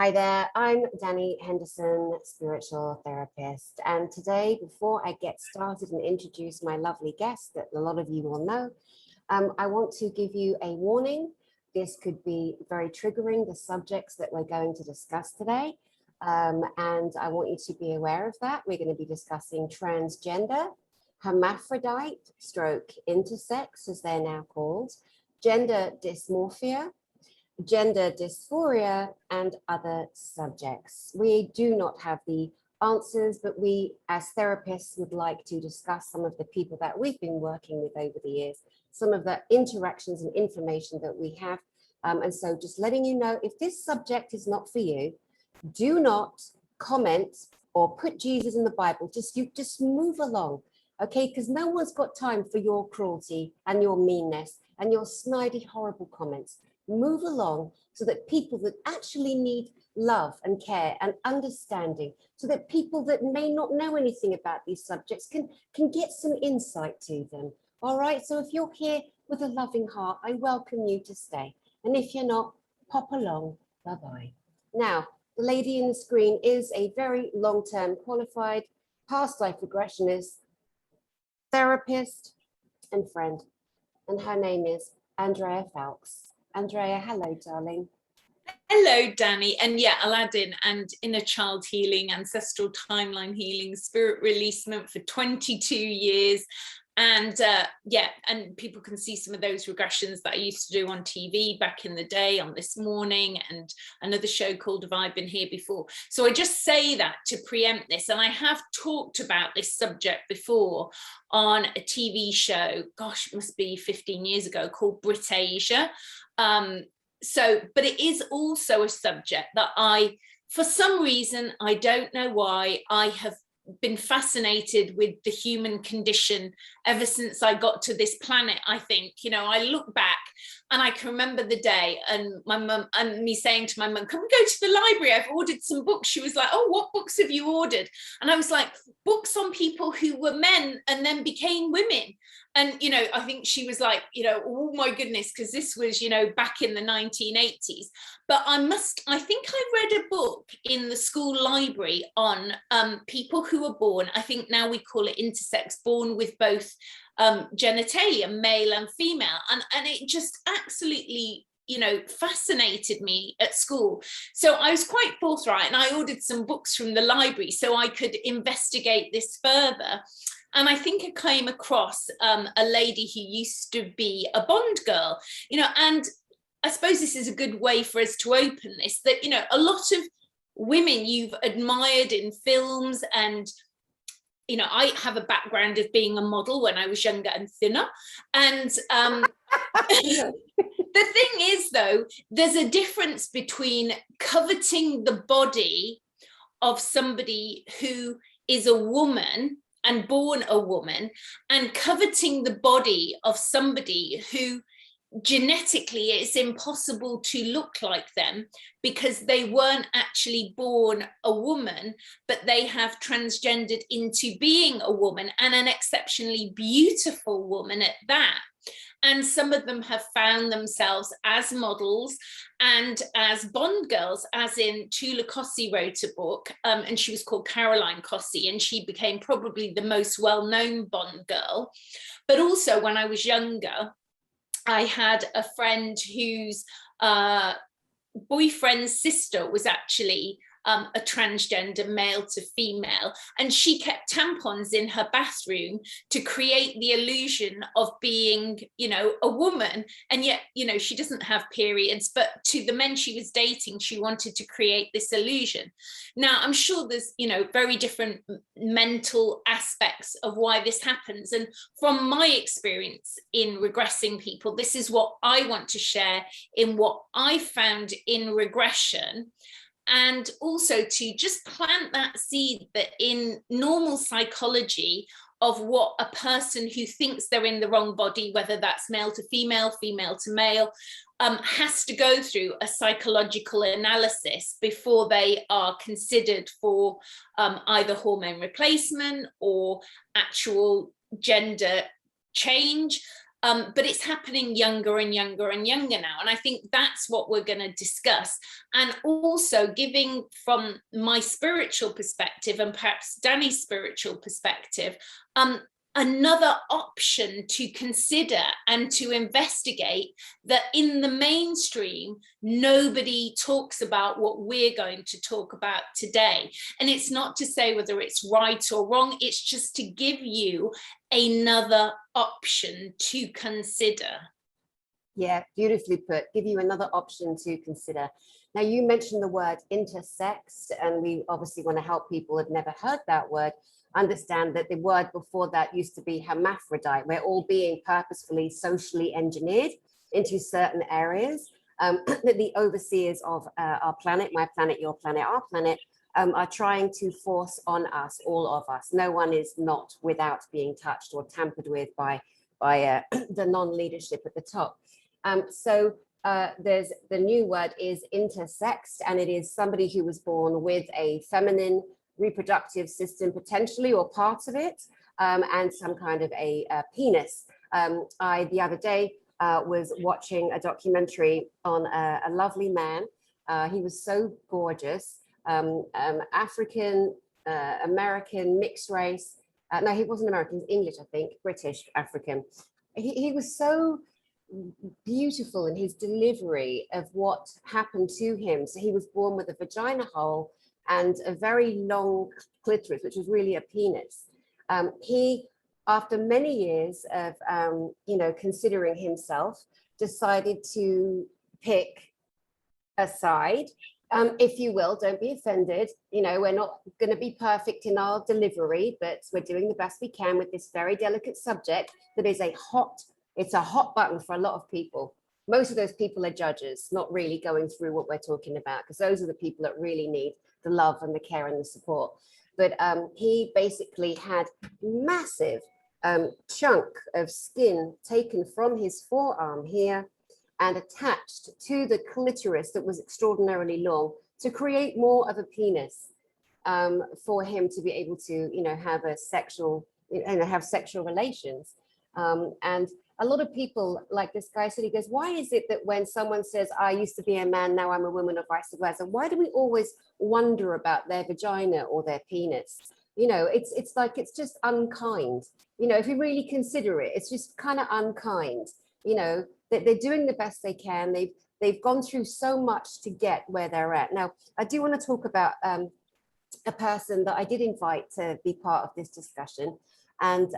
Hi there, I'm Dani Henderson, spiritual therapist. And today, before I get started and introduce my lovely guest that a lot of you will know, I want to give you a warning. This could be very triggering, the subjects that we're going to discuss today. And I want you to be aware of that. We're going to be discussing transgender, hermaphrodite, stroke intersex, as they're now called, gender dysmorphia, gender dysphoria, and other subjects. We do not have the answers, but we as therapists would like to discuss some of the people that we've been working with over the years, some of the interactions and information that we have. And so just letting you know, if this subject is not for you, do not comment or put Jesus in the Bible. Just move along, okay? Because no one's got time for your cruelty and your meanness and your snidey, horrible comments. Move along so that people that actually need love and care and understanding, so that people that may not know anything about these subjects can get some insight to them. All right, so if you're here with a loving heart, I welcome you to stay. And if you're not, pop along. Bye-bye. Now, the lady in the screen is a very long-term qualified past life regressionist, therapist, and friend. And her name is Andrea Falks. Andrea, hello, darling. Hello, Dani. And yeah, I'll add in, and inner child healing, ancestral timeline healing, spirit releasement for 22 years. And yeah, and people can see some of those regressions that I used to do on TV back in the day, on This Morning, and another show called Have I Been Here Before? So I just say that to preempt this. And I have talked about this subject before on a TV show, gosh, it must be 15 years ago, called Britasia. But it is also a subject that for some reason, I don't know why, I have been fascinated with the human condition ever since I got to this planet. I think, I look back and I can remember the day and my mum and me saying to my mum, can we go to the library? I've ordered some books. She was like, oh, what books have you ordered? And I was like, books on people who were men and then became women. And, I think she was like, oh my goodness, because this was, back in the 1980s. But I think I read a book in the school library on people who were born, I think now we call it intersex, born with both genitalia, male and female. And it just absolutely, fascinated me at school. So I was quite forthright and I ordered some books from the library so I could investigate this further. And I think I came across a lady who used to be a Bond girl, and I suppose this is a good way for us to open this, that, a lot of women you've admired in films, and, I have a background of being a model when I was younger and thinner. And the thing is, though, there's a difference between coveting the body of somebody who is a woman and born a woman, and coveting the body of somebody who genetically it's impossible to look like them because they weren't actually born a woman, but they have transgendered into being a woman, and an exceptionally beautiful woman at that. And some of them have found themselves as models and as Bond girls, as in Tula Kossi wrote a book, and she was called Caroline Kossi, and she became probably the most well-known Bond girl. But also when I was younger, I had a friend whose boyfriend's sister was actually a transgender, male to female, and she kept tampons in her bathroom to create the illusion of being, a woman. And yet, she doesn't have periods, but to the men she was dating, she wanted to create this illusion. Now, I'm sure there's, very different mental aspects of why this happens. And from my experience in regressing people, this is what I want to share in what I found in regression. And also to just plant that seed that in normal psychology of what a person who thinks they're in the wrong body, whether that's male to female, female to male, has to go through a psychological analysis before they are considered for either hormone replacement or actual gender change. But it's happening younger and younger and younger now. And I think that's what we're going to discuss. And also giving from my spiritual perspective and perhaps Dani's spiritual perspective, another option to consider and to investigate that in the mainstream, nobody talks about what we're going to talk about today. And it's not to say whether it's right or wrong, it's just to give you another option to consider. Yeah, beautifully put. Give you another option to consider. Now, you mentioned the word intersex, and we obviously want to help people who have never heard that word understand that the word before that used to be hermaphrodite. We're all being purposefully socially engineered into certain areas that the overseers of our planet, my planet, your planet, our planet, are trying to force on us, all of us. No one is not without being touched or tampered with by the non-leadership at the top. So there's the new word is intersex, and it is somebody who was born with a feminine reproductive system potentially, or parts of it, and some kind of a penis. I, the other day, was watching a documentary on a lovely man. He was so gorgeous, African, American, mixed race. No, he wasn't American, he's English, I think, British, African. He was so beautiful in his delivery of what happened to him. So he was born with a vagina hole and a very long clitoris, which was really a penis. He, after many years of, considering himself, decided to pick a side, if you will. Don't be offended. You know, we're not going to be perfect in our delivery, but we're doing the best we can with this very delicate subject that is it's a hot button for a lot of people. Most of those people are judges, not really going through what we're talking about, because those are the people that really need the love and the care and the support. But he basically had massive chunk of skin taken from his forearm here and attached to the clitoris that was extraordinarily long to create more of a penis for him to be able to, have a sexual, have sexual relations. And a lot of people, like this guy said, he goes, why is it that when someone says, I used to be a man, now I'm a woman, or vice versa, why do we always wonder about their vagina or their penis? It's like, it's just unkind. If you really consider it, it's just kind of unkind. That they're doing the best they can. They've gone through so much to get where they're at. Now, I do want to talk about a person that I did invite to be part of this discussion. And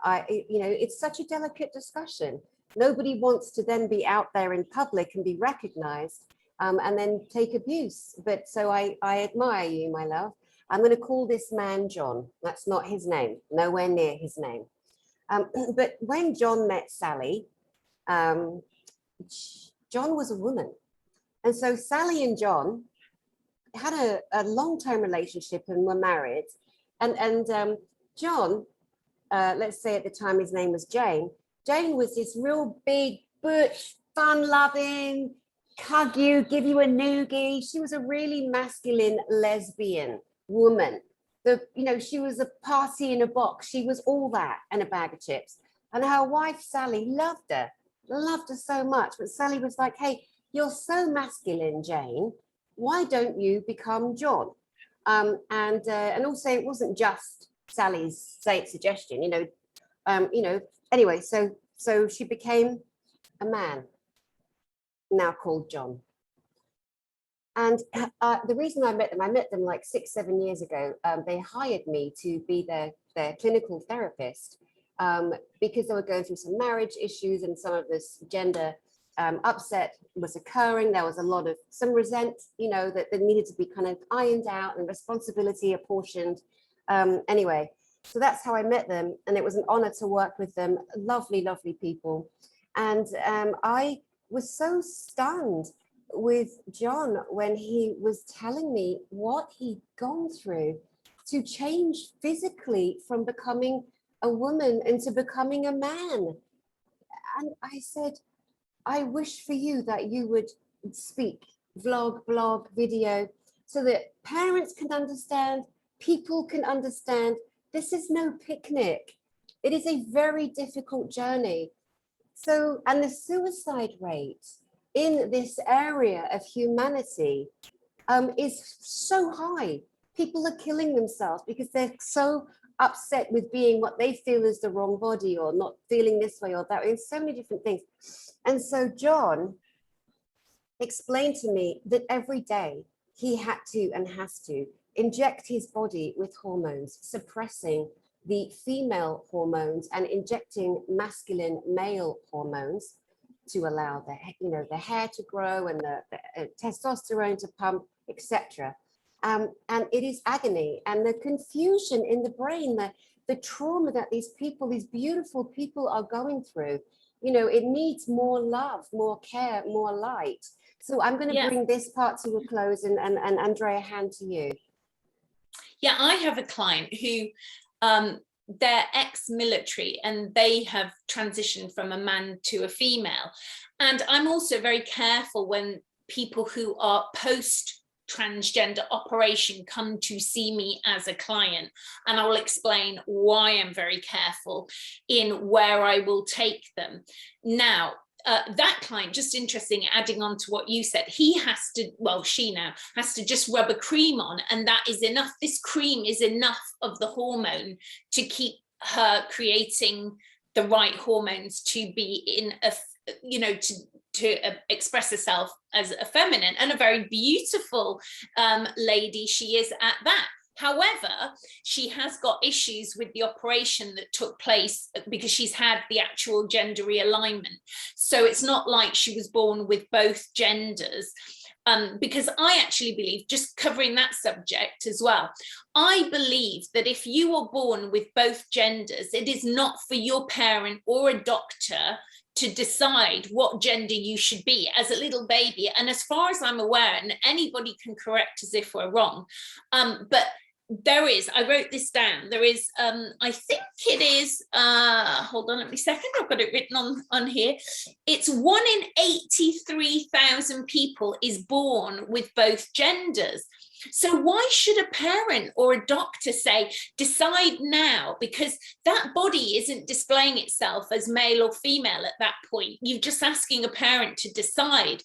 it's such a delicate discussion. Nobody wants to then be out there in public and be recognized and then take abuse. But so I admire you, my love. I'm going to call this man John. That's not his name, nowhere near his name. But when John met Sally, John was a woman. And so Sally and John had a long-term relationship and were married. And John, let's say at the time his name was Jane. Jane was this real big, butch, fun-loving, hug you, give you a noogie. She was a really masculine lesbian woman. She was a party in a box. She was all that and a bag of chips. And her wife, Sally, loved her so much. But Sally was like, hey, you're so masculine, Jane. Why don't you become John? And also it wasn't just Sally's suggestion, anyway, so she became a man now called John. And the reason I met them like 6-7 years ago. They hired me to be their clinical therapist because they were going through some marriage issues and some of this gender upset was occurring. There was a lot of some resent, that needed to be kind of ironed out and responsibility apportioned. Anyway, so that's how I met them, and it was an honor to work with them. Lovely, lovely people. And I was so stunned with John when he was telling me what he'd gone through to change physically from becoming a woman into becoming a man. And I said, I wish for you that you would speak, vlog, blog, video, so that parents can understand, people can understand. This is no picnic. It is a very difficult journey. So, and the suicide rate in this area of humanity is so high. People are killing themselves because they're so upset with being what they feel is the wrong body, or not feeling this way or that way, and so many different things. And so John explained to me that every day he had to and has to inject his body with hormones, suppressing the female hormones and injecting masculine male hormones to allow the hair to grow and the testosterone to pump, etc. And it is agony, and the confusion in the brain, the trauma that these beautiful people are going through. It needs more love, more care, more light. So I'm going to bring this part to a close, and Andrea, hand to you. Yeah, I have a client who they're ex-military and they have transitioned from a man to a female. And I'm also very careful when people who are post-transgender operation come to see me as a client, and I will explain why I'm very careful in where I will take them. Now, that client, just interesting, adding on to what you said, she now has to just rub a cream on, and that is enough. This cream is enough of the hormone to keep her creating the right hormones to be in a, to express herself as a feminine, and a very beautiful lady she is at that. However, she has got issues with the operation that took place because she's had the actual gender realignment. So it's not like she was born with both genders. Because I actually believe, just covering that subject as well, I believe that if you are born with both genders, it is not for your parent or a doctor to decide what gender you should be as a little baby. And as far as I'm aware, and anybody can correct us if we're wrong, but there is, I wrote this down, there is, I think it is, hold on, let me a second, I've got it written on here. It's 1 in 83,000 people is born with both genders. So why should a parent or a doctor say, decide now? Because that body isn't displaying itself as male or female at that point. You're just asking a parent to decide.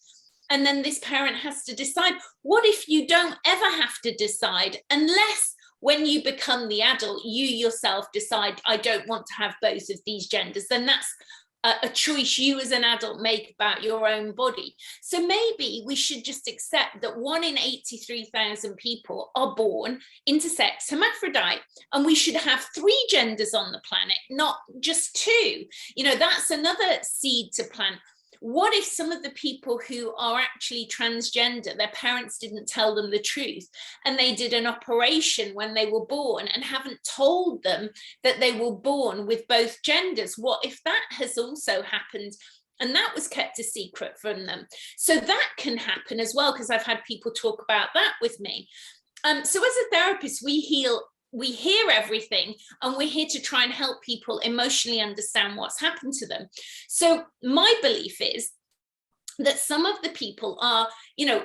And then this parent has to decide. What if you don't ever have to decide, unless when you become the adult, you yourself decide, I don't want to have both of these genders? Then that's a choice you as an adult make about your own body. So maybe we should just accept that 1 in 83,000 people are born intersex, hermaphrodite, and we should have 3 genders on the planet, not just 2. That's another seed to plant. What if some of the people who are actually transgender, their parents didn't tell them the truth, and they did an operation when they were born and haven't told them that they were born with both genders? What if that has also happened and that was kept a secret from them? So that can happen as well, because I've had people talk about that with me. So as a therapist, we hear everything, and we're here to try and help people emotionally understand what's happened to them. So my belief is that some of the people are,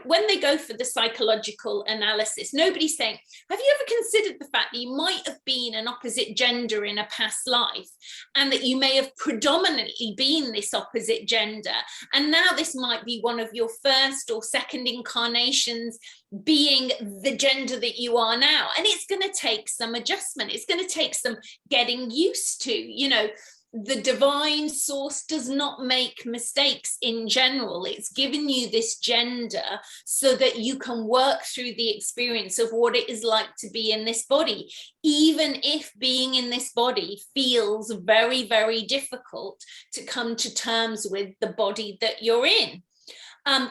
when they go for the psychological analysis, nobody's saying, have you ever considered the fact that you might have been an opposite gender in a past life, and that you may have predominantly been this opposite gender, and now this might be one of your first or second incarnations being the gender that you are now? And it's going to take some adjustment. It's going to take some getting used to. The divine source does not make mistakes in general. It's given you this gender so that you can work through the experience of what it is like to be in this body, even if being in this body feels very, very difficult to come to terms with the body that you're in.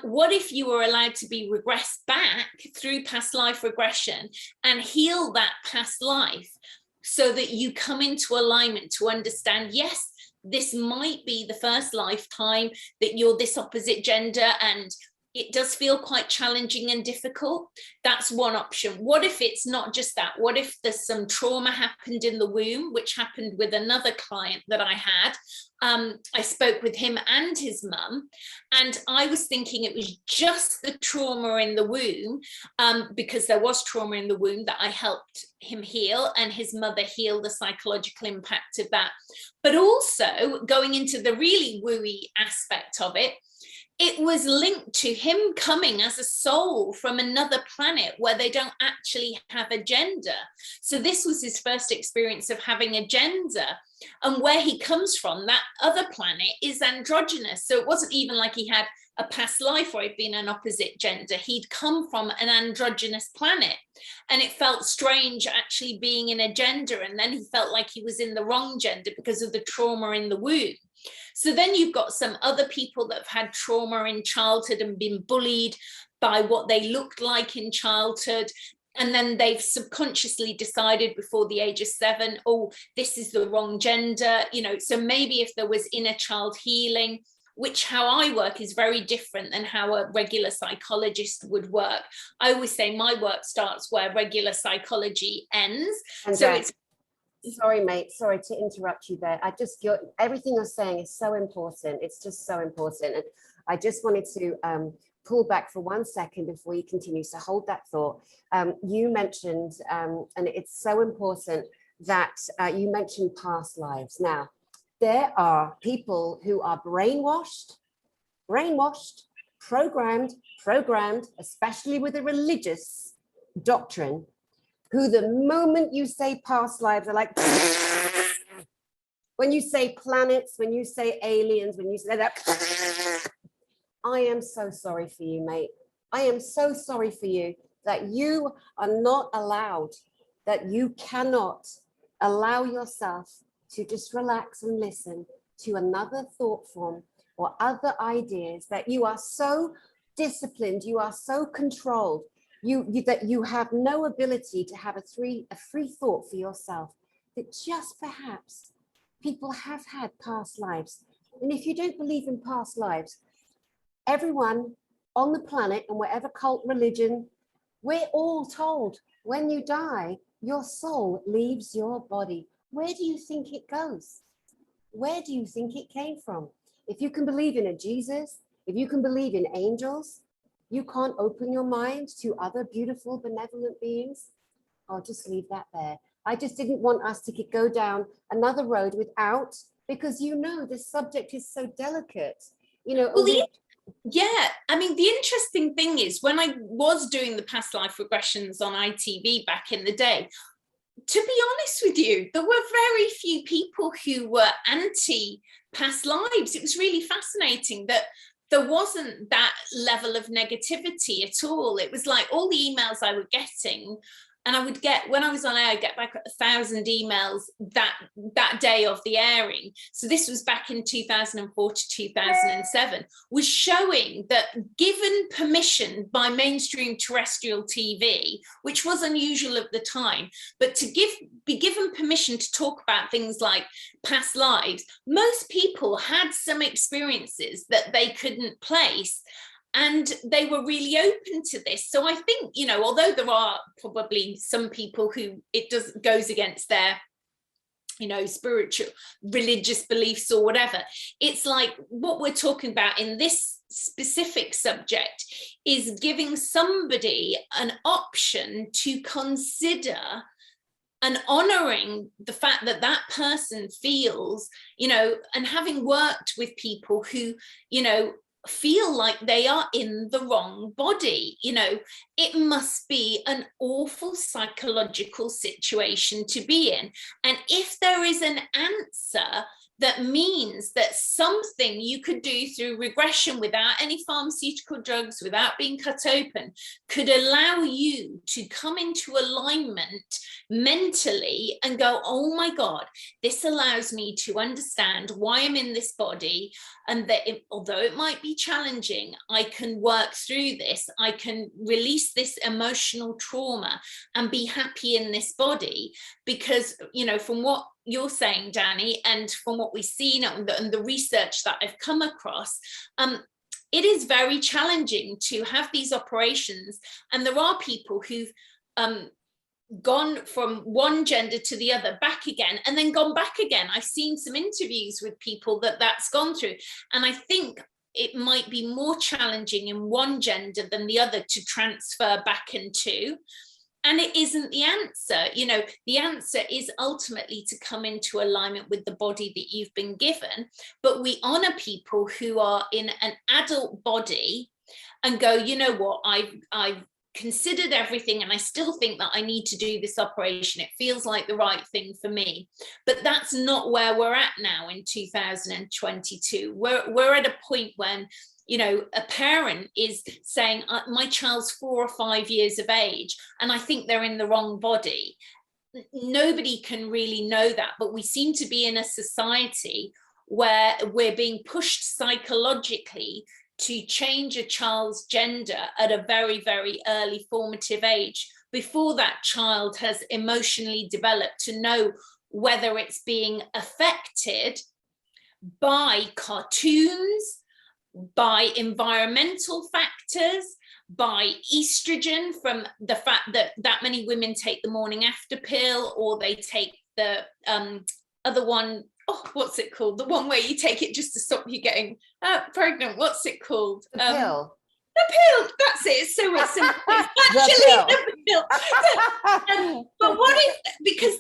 What if you were allowed to be regressed back through past life regression and heal that past life, so that you come into alignment to understand, yes, this might be the first lifetime that you're this opposite gender, and it does feel quite challenging and difficult? That's one option. What if it's not just that? What if there's some trauma happened in the womb, which happened with another client that I had? I spoke with him and his mum, and I was thinking it was just the trauma in the womb, because there was trauma in the womb, that I helped him heal, and his mother healed the psychological impact of that. But also going into the really wooey aspect of it, it was linked to him coming as a soul from another planet where they don't actually have a gender. So this was his first experience of having a gender. And where he comes from, that other planet, is androgynous. So it wasn't even like he had a past life where he'd been an opposite gender. He'd come from an androgynous planet. And it felt strange actually being in a gender. And then he felt like he was in the wrong gender because of the trauma in the womb. So then you've got some other people that have had trauma in childhood and been bullied by what they looked like in childhood. And then they've subconsciously decided before the age of 7, oh, this is the wrong gender, you know. So maybe if there was inner child healing, which how I work is very different than how a regular psychologist would work. I always say my work starts where regular psychology ends. And so it's sorry, mate. Sorry to interrupt you there. Everything you're saying is so important. It's just so important. And I just wanted to pull back for 1 second before you continue. So hold that thought. You mentioned, and it's so important that you mentioned past lives. Now, there are people who are brainwashed, programmed, especially with a religious doctrine, who the moment you say past lives are like, when you say planets, when you say aliens, when you say that, I am so sorry for you, mate. I am so sorry for you that you are not allowed, that you cannot allow yourself to just relax and listen to another thought form or other ideas, that you are so disciplined, you are so controlled, that you have no ability to have a free thought for yourself, that just perhaps people have had past lives. And if you don't believe in past lives, everyone on the planet, and whatever cult, religion, we're all told when you die, your soul leaves your body. Where do you think it goes? Where do you think it came from? If you can believe in a Jesus, if you can believe in angels, you can't open your mind to other beautiful, benevolent beings. I'll just leave that there. I just didn't want us to go down another road without, because you know, this subject is so delicate. You know, well, yeah, I mean, the interesting thing is when I was doing the past life regressions on ITV back in the day, to be honest with you, there were very few people who were anti past lives. It was really fascinating that there wasn't that level of negativity at all. It was like all the emails I were getting, and I would get, when I was on air, I'd get back 1,000 emails that day of the airing. So this was back in 2004 to 2007, was showing that given permission by mainstream terrestrial TV, which was unusual at the time, but to be given permission to talk about things like past lives, most people had some experiences that they couldn't place. And they were really open to this. So I think, you know, although there are probably some people who goes against their, you know, spiritual, religious beliefs or whatever, it's like what we're talking about in this specific subject is giving somebody an option to consider and honoring the fact that that person feels, you know, and having worked with people who, you know, feel like they are in the wrong body, you know, it must be an awful psychological situation to be in. And if there is an answer that means that something you could do through regression without any pharmaceutical drugs, without being cut open, could allow you to come into alignment mentally and go, oh my God, this allows me to understand why I'm in this body, and that although it might be challenging, I can work through this, I can release this emotional trauma and be happy in this body. Because, you know, from what you're saying, Dani, and from what we've seen and the research that I've come across, it is very challenging to have these operations. And there are people who've gone from one gender to the other, back again, and then gone back again. I've seen some interviews with people that's gone through, and I think it might be more challenging in one gender than the other to transfer back into. And it isn't the answer. The answer is ultimately to come into alignment with the body that you've been given. But we honor people who are in an adult body and go, you know what, I've considered everything and I still think that I need to do this operation. It feels like the right thing for me. But that's not where we're at now in 2022. We're at a point when, a parent is saying, my child's 4 or 5 years of age, and I think they're in the wrong body. Nobody can really know that, but we seem to be in a society where we're being pushed psychologically to change a child's gender at a very, very early formative age, before that child has emotionally developed to know whether it's being affected by cartoons, by environmental factors, by estrogen from the fact that many women take the morning after pill, or they take the other one, what's it called? The one where you take it just to stop you getting pregnant. What's it called? The pill. The pill, that's it. So it's actually the pill. But what if, because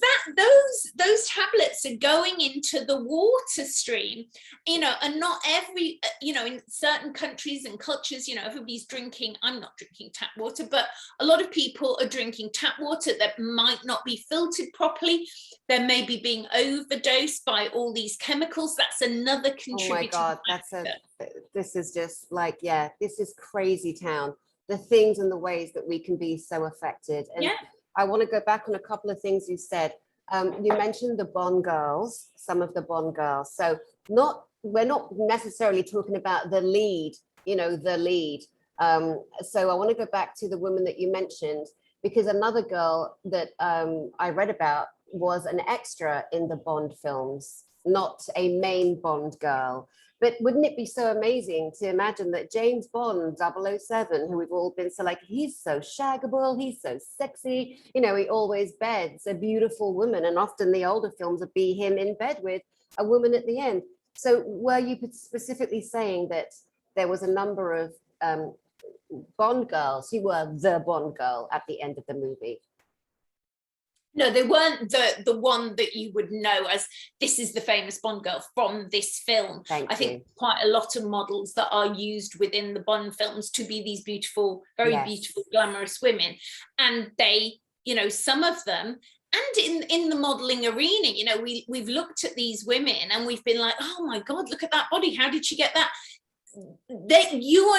those tablets are going into the water stream, and not every, in certain countries and cultures, everybody's drinking, I'm not drinking tap water, but a lot of people are drinking tap water that might not be filtered properly. They're maybe being overdosed by all these chemicals. That's another contributing Oh my God, this is just like, this is crazy town. The things and the ways that we can be so affected. And I want to go back on a couple of things you said. You mentioned the Bond girls, some of the Bond girls. So we're not necessarily talking about the lead, the lead. So I want to go back to the woman that you mentioned, because another girl that I read about was an extra in the Bond films, not a main Bond girl. But wouldn't it be so amazing to imagine that James Bond 007, who we've all been so like, he's so shaggable, he's so sexy, he always beds a beautiful woman, and often the older films would be him in bed with a woman at the end. So were you specifically saying that there was a number of Bond girls who were the Bond girl at the end of the movie? No, they weren't the one that you would know as this is the famous Bond girl from this film. I think quite a lot of models that are used within the Bond films to be these beautiful, very beautiful, glamorous women. And they, some of them, and in the modeling arena, we've looked at these women and we've been like, oh my God, look at that body. How did she get that? You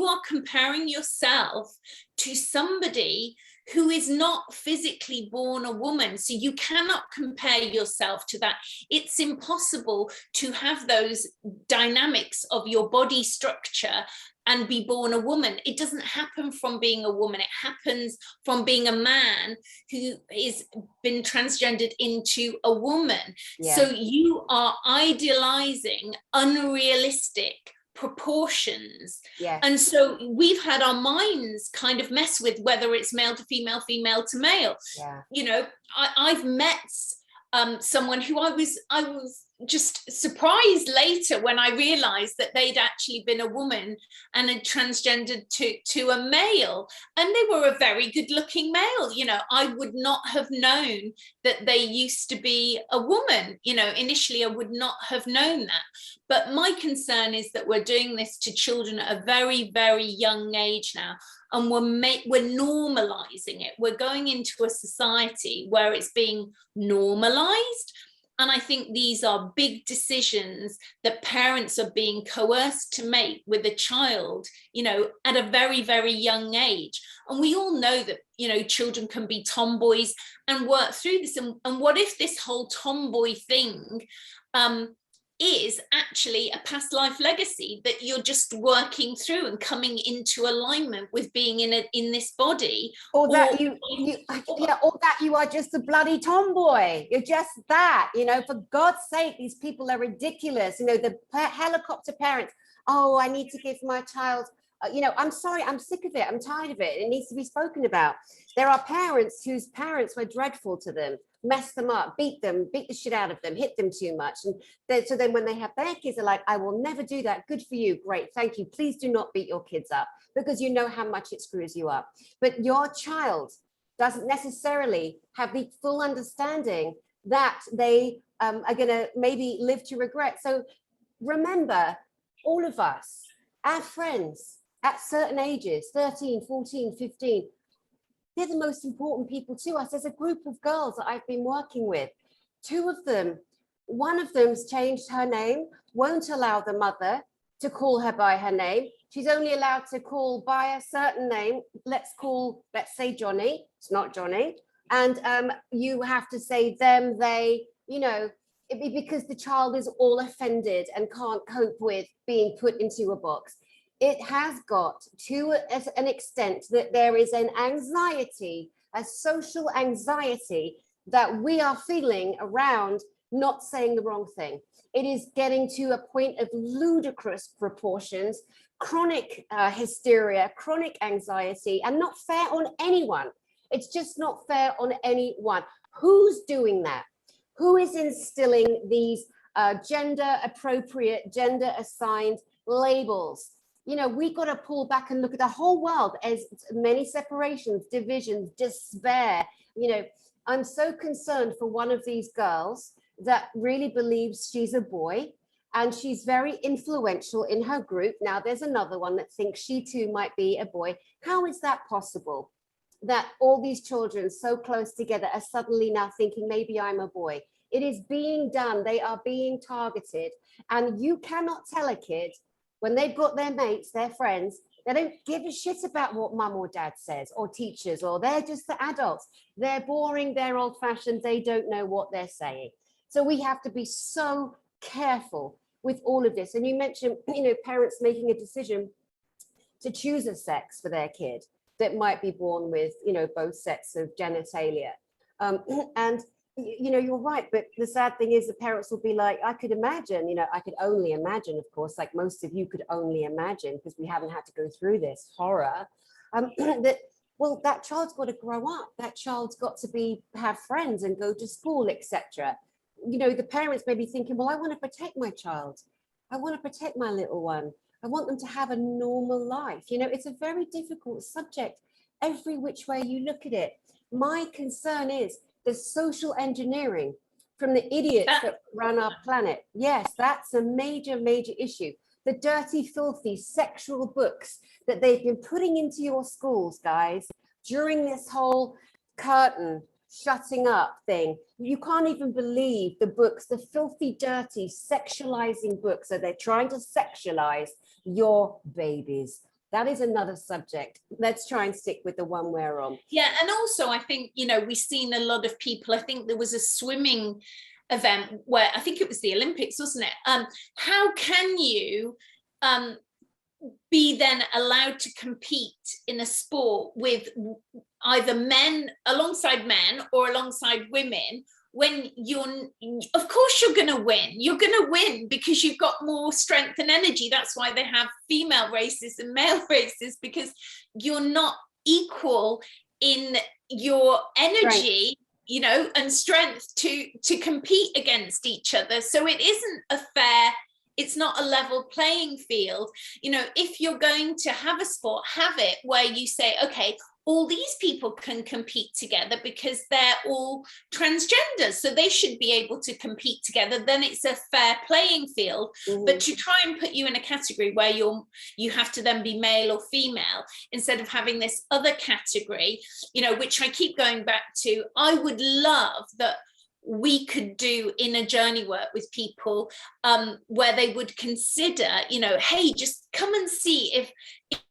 are comparing yourself to somebody who is not physically born a woman. So you cannot compare yourself to that. It's impossible to have those dynamics of your body structure and be born a woman. It doesn't happen from being a woman. It happens from being a man who is been transgendered into a woman. Yeah. So you are idealizing unrealistic proportions. Yeah. And so we've had our minds kind of mess with whether it's male to female, female to male. Yeah. I've met someone who I was just surprised later when I realized that they'd actually been a woman and had transgendered to a male, and they were a very good looking male. I would not have known that they used to be a woman. Initially I would not have known that. But my concern is that we're doing this to children at a very, very young age now, and we're normalizing it. We're going into a society where it's being normalized. And I think these are big decisions that parents are being coerced to make with a child, at a very, very young age. And we all know that, children can be tomboys and work through this. And what if this whole tomboy thing is actually a past life legacy that you're just working through and coming into alignment with being in this body, or that you are just a bloody tomboy. You're just that, for God's sake, these people are ridiculous. The helicopter parents, oh, I need to give my child you know, I'm sorry, I'm sick of it, I'm tired of it, it needs to be spoken about. There are parents whose parents were dreadful to them, messed them up, beat them, beat the shit out of them, hit them too much. And so then when they have their kids, they're like, I will never do that. Good for you. Great. Thank you. Please do not beat your kids up, because you know how much it screws you up. But your child doesn't necessarily have the full understanding that they are going to maybe live to regret. So remember, all of us, our friends at certain ages, 13, 14, 15, they're the most important people to us. There's a group of girls that I've been working with. Two of them, one of them's changed her name, won't allow the mother to call her by her name. She's only allowed to call by a certain name. Let's say Johnny. It's not Johnny. And you have to say them, they, you know, because the child is all offended and can't cope with being put into a box. It has got to an extent that there is an anxiety, a social anxiety that we are feeling around not saying the wrong thing. It is getting to a point of ludicrous proportions, chronic hysteria, chronic anxiety, and not fair on anyone. It's just not fair on anyone. Who's doing that? Who is instilling these gender appropriate, gender assigned labels? You know, we've got to pull back and look at the whole world as many separations, divisions, despair. You know, I'm so concerned for one of these girls that really believes she's a boy, and she's very influential in her group. Now there's another one that thinks she too might be a boy. How is that possible? That all these children so close together are suddenly now thinking maybe I'm a boy. It is being done. They are being targeted. And you cannot tell a kid when they've got their mates, their friends, they don't give a shit about what mum or dad says or teachers, or they're just the adults. They're boring, they're old fashioned, they don't know what they're saying. So we have to be so careful with all of this. And you mentioned, you know, parents making a decision to choose a sex for their kid that might be born with, you know, both sets of genitalia. And, you know, you're right. But the sad thing is the parents will be like, I could imagine, you know, I could only imagine, of course, like most of you could only imagine, because we haven't had to go through this horror, that, well, that child's got to grow up. That child's got to have friends and go to school, etc. You know, the parents may be thinking, well, I want to protect my child. I want to protect my little one. I want them to have a normal life. You know, it's a very difficult subject, every which way you look at it. My concern is the social engineering from the idiots that run our planet. Yes, that's a major, major issue. The dirty, filthy sexual books that they've been putting into your schools, guys, during this whole curtain shutting up thing. You can't even believe the books, the filthy, dirty, sexualizing books that they're trying to sexualize your babies. That is another subject. Let's try and stick with the one we're on. Yeah, and also I think, you know, we've seen a lot of people, I think there was a swimming event where, I think it was the Olympics, wasn't it? How can you be then allowed to compete in a sport with either men alongside men or alongside women, when of course you're going to win because you've got more strength and energy. That's why they have female races and male races, because you're not equal in your energy, right, you know, and strength to compete against each other. So it isn't a fair, it's not a level playing field. You know, if you're going to have a sport, have it where you say, okay, all these people can compete together because they're all transgender, so they should be able to compete together. Then it's a fair playing field. Mm-hmm. But to try and put you in a category where you have to then be male or female, instead of having this other category, you know, which I keep going back to, I would love that we could do inner journey work with people where they would consider, you know, hey, just come and see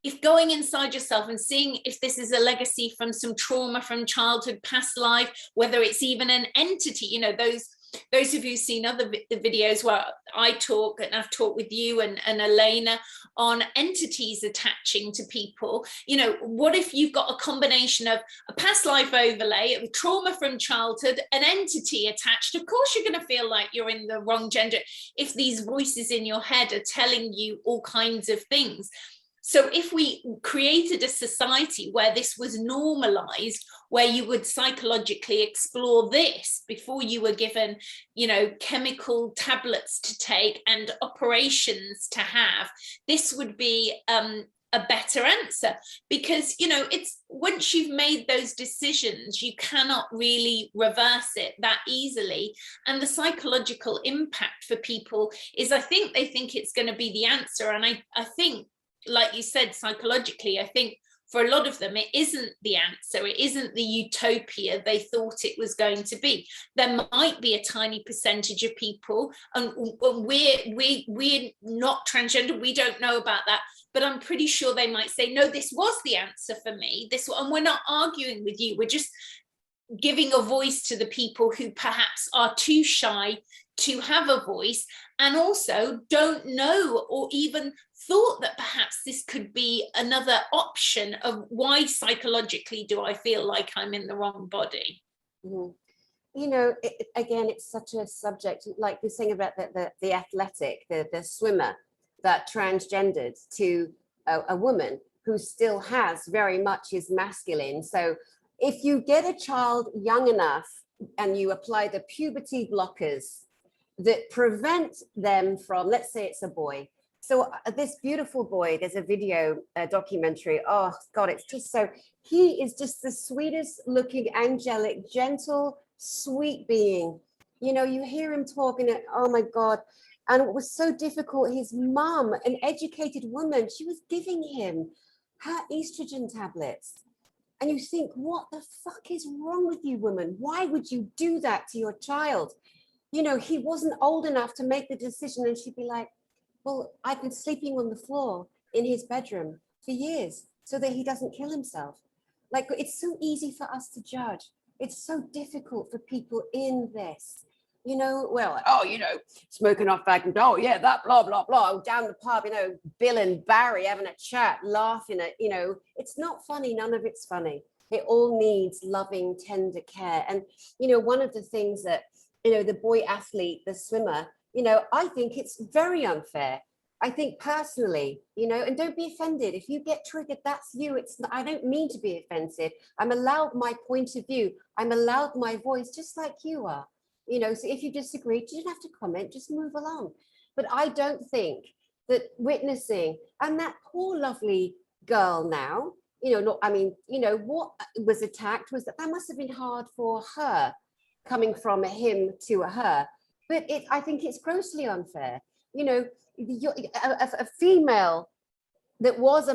if going inside yourself and seeing if this is a legacy from some trauma from childhood, past life, whether it's even an entity, you know, those of you who've seen other videos where I talk, and I've talked with you and Elena on entities attaching to people, you know, what if you've got a combination of a past life overlay, of trauma from childhood, an entity attached? Of course you're going to feel like you're in the wrong gender if these voices in your head are telling you all kinds of things. So if we created a society where this was normalized, where you would psychologically explore this before you were given, you know, chemical tablets to take and operations to have, this would be a better answer. Because, you know, it's once you've made those decisions, you cannot really reverse it that easily. And the psychological impact for people is, I think they think it's going to be the answer. And I think, like you said, psychologically, I think for a lot of them, it isn't the answer. It isn't the utopia they thought it was going to be. There might be a tiny percentage of people, and we're not transgender, we don't know about that, but I'm pretty sure they might say, no, this was the answer for me. And we're not arguing with you. We're just giving a voice to the people who perhaps are too shy to have a voice, and also don't know or even thought that perhaps this could be another option of why psychologically do I feel like I'm in the wrong body. Mm-hmm. You know, again, it's such a subject, like you're saying about the athletic, the swimmer that transgendered to a woman who still has very much is masculine. So if you get a child young enough and you apply the puberty blockers that prevent them from, let's say it's a boy. So this beautiful boy, there's a video, a documentary. Oh God, it's just so, he is just the sweetest looking, angelic, gentle, sweet being. You know, you hear him talking, oh my God. And it was so difficult. His mom, an educated woman, she was giving him her estrogen tablets. And you think, what the fuck is wrong with you, woman? Why would you do that to your child? You know, he wasn't old enough to make the decision. And she'd be like, well, I've been sleeping on the floor in his bedroom for years so that he doesn't kill himself. Like, it's so easy for us to judge. It's so difficult for people in this. You know, well, oh, you know, smoking off back and oh yeah, that blah blah blah. Down the pub, you know, Bill and Barry having a chat, laughing at, you know, it's not funny. None of it's funny. It all needs loving, tender care. And you know, one of the things that, you know, the boy athlete, the swimmer, you know, I think it's very unfair. I think personally, you know, and don't be offended if you get triggered. That's you. It's not, I don't mean to be offensive. I'm allowed my point of view. I'm allowed my voice, just like you are. You know, so if you disagree, you don't have to comment, just move along. But I don't think that witnessing, and that poor lovely girl now, you know, not, I mean, you know, what was attacked was that must have been hard for her, coming from a him to a her. But I think it's grossly unfair. You know, a female that was a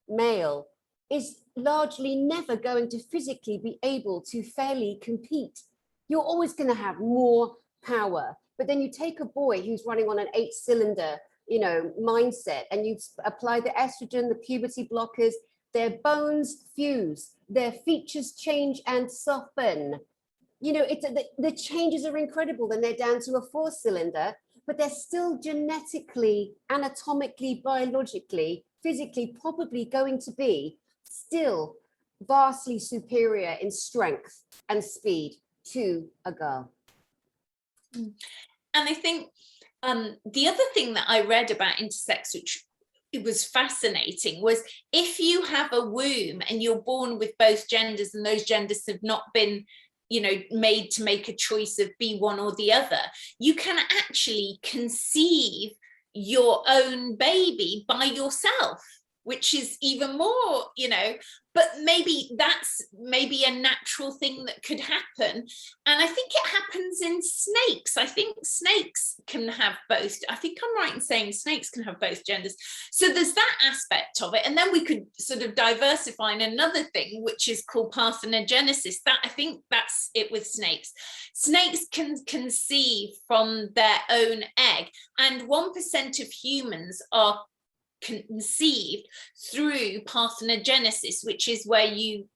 male, is largely never going to physically be able to fairly compete. You're always going to have more power. But then you take a boy who's running on an 8-cylinder, you know, mindset, and you apply the estrogen, the puberty blockers, their bones fuse, their features change and soften. You know, the changes are incredible. Then they're down to a 4-cylinder, but they're still genetically, anatomically, biologically, physically, probably going to be still vastly superior in strength and speed to a girl. And I think the other thing that I read about intersex, which it was fascinating, was if you have a womb and you're born with both genders and those genders have not been, you know, made to make a choice of be one or the other, you can actually conceive your own baby by yourself, which is even more, you know, but maybe that's maybe a natural thing that could happen. And I think it happens in snakes. I think snakes can have both. I think I'm right in saying snakes can have both genders. So there's that aspect of it. And then we could sort of diversify in another thing, which is called parthenogenesis. That I think that's it with snakes. Snakes can conceive from their own egg, and 1% of humans are conceived through parthenogenesis, which is where you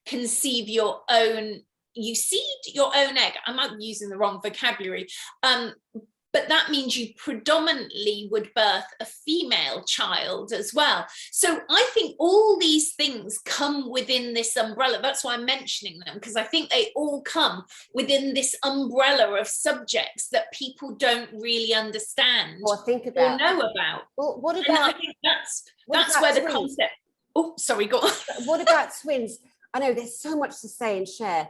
conceive your own, you seed your own egg. I might be using the wrong vocabulary, but but that means you predominantly would birth a female child as well. So I think all these things come within this umbrella. That's why I'm mentioning them, because I think they all come within this umbrella of subjects that people don't really understand or think about or know about. Well, what And about, I think that's where the concept, oh, sorry, go on. What about twins? I know there's so much to say and share.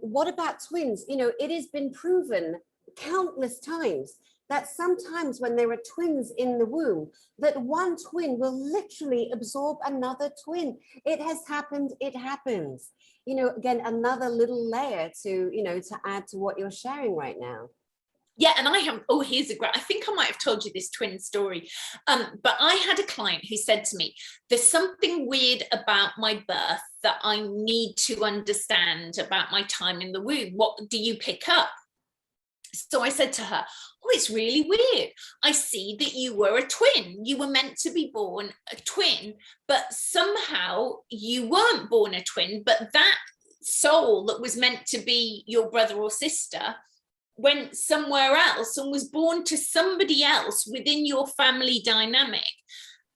What about twins? You know, it has been proven countless times that sometimes when there are twins in the womb, that one twin will literally absorb another twin. It has happened, it happens. You know, again, another little layer to, you know, to add to what you're sharing right now. Yeah, and I have, oh, here's a great, I think I might have told you this twin story, but I had a client who said to me, there's something weird about my birth that I need to understand about my time in the womb. What do you pick up? So I said to her, oh, it's really weird. I see that you were a twin. You were meant to be born a twin, but somehow you weren't born a twin, but that soul that was meant to be your brother or sister went somewhere else and was born to somebody else within your family dynamic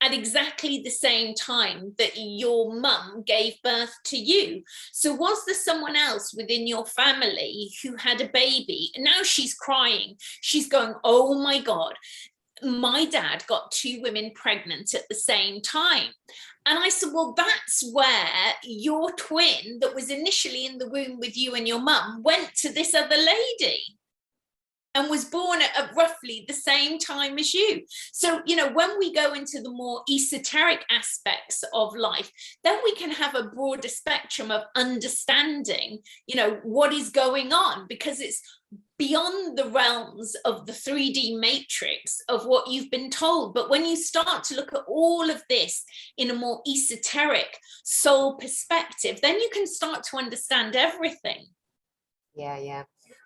at exactly the same time that your mum gave birth to you. So was there someone else within your family who had a baby? And now she's crying. She's going, oh my God, my dad got 2 women pregnant at the same time. And I said, well, that's where your twin that was initially in the womb with you and your mum went to this other lady and was born at roughly the same time as you. So, you know, when we go into the more esoteric aspects of life, then we can have a broader spectrum of understanding, you know, what is going on, because it's beyond the realms of the 3D matrix of what you've been told. But when you start to look at all of this in a more esoteric soul perspective, then you can start to understand everything. Yeah, yeah.